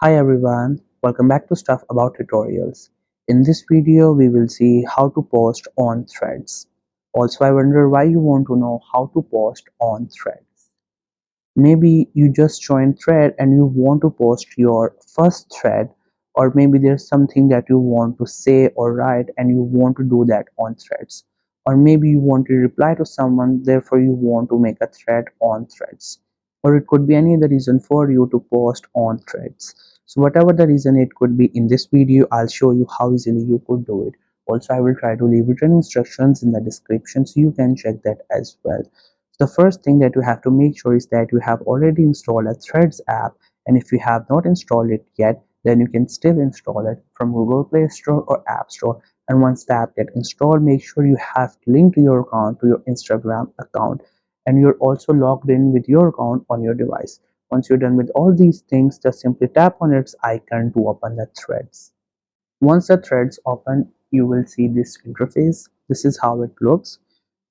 Hi everyone, welcome back to Stuff About Tutorials. In this video, we will see how to post on threads. Also, I wonder why you want to know how to post on threads. Maybe you just joined thread and you want to post your first thread, or maybe there's something that you want to say or write and you want to do that on threads. Or maybe you want to reply to someone, therefore you want to make a thread on threads. Or it could be any other reason for you to post on threads. So whatever the reason it could be, in this video I'll show you how easily you could do it. Also, I will try to leave written instructions in the description so you can check that as well. The first thing that you have to make sure is that you have already installed a Threads app, and if you have not installed it yet, then you can still install it from Google Play Store or App Store. And once the app gets installed, make sure you have linked to your account to your Instagram account, and you're also logged in with your account on your device. Once you're done with all these things, just simply tap on its icon to open the threads. Once the threads open, you will see this interface. This is how it looks.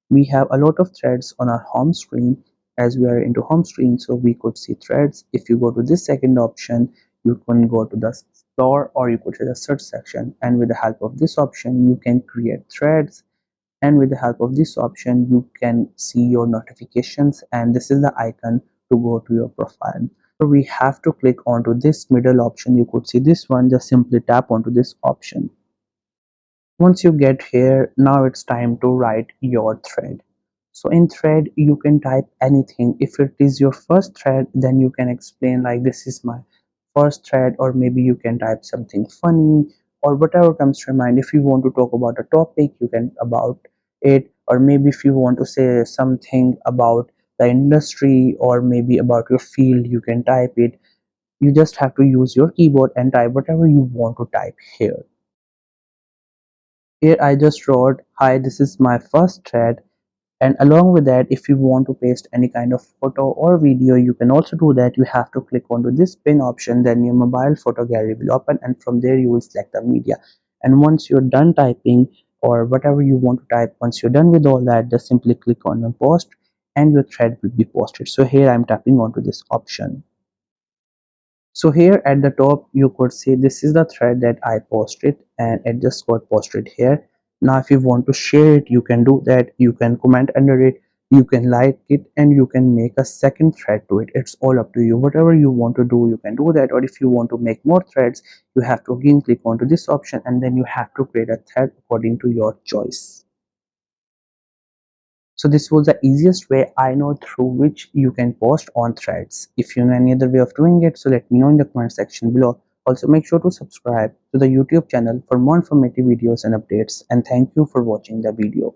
We have a lot of threads on our home screen. As we are into home screen, so we could see threads. If you go to this second option, you can go to the store, or you could see the search section, and with the help of this option you can create threads, and with the help of this option you can see your notifications, and this is the icon to go to your profile. So we have to click onto this middle option. You could see this one. Just simply tap onto this option. Once you get here, now it's time to write your thread. So in thread you can type anything. If it is your first thread, then you can explain like this is my first thread, or maybe you can type something funny or whatever comes to your mind. If you want to talk about a topic, you can about it, or maybe if you want to say something about the industry or maybe about your field, you can type it. You just have to use your keyboard and type whatever you want to type here. Here I just wrote, hi, this is my first thread. And along with that, if you want to paste any kind of photo or video, you can also do that. You have to click onto this pin option, then your mobile photo gallery will open, and from there you will select the media. And once you're done typing or whatever you want to type, once you're done with all that, just simply click on the post and your thread will be posted. So here I'm tapping onto this option. So here at the top you could see this is the thread that I posted, and it just got posted here. Now if you want to share it, you can do that. You can comment under it, you can like it, and you can make a second thread to it. It's all up to you. Whatever you want to do, you can do that. Or if you want to make more threads, you have to again click onto this option, and then you have to create a thread according to your choice. So this was the easiest way I know through which you can post on threads. If you know any other way of doing it, so let me know in the comment section below. Also make sure to subscribe to the YouTube channel for more informative videos and updates, and thank you for watching the video.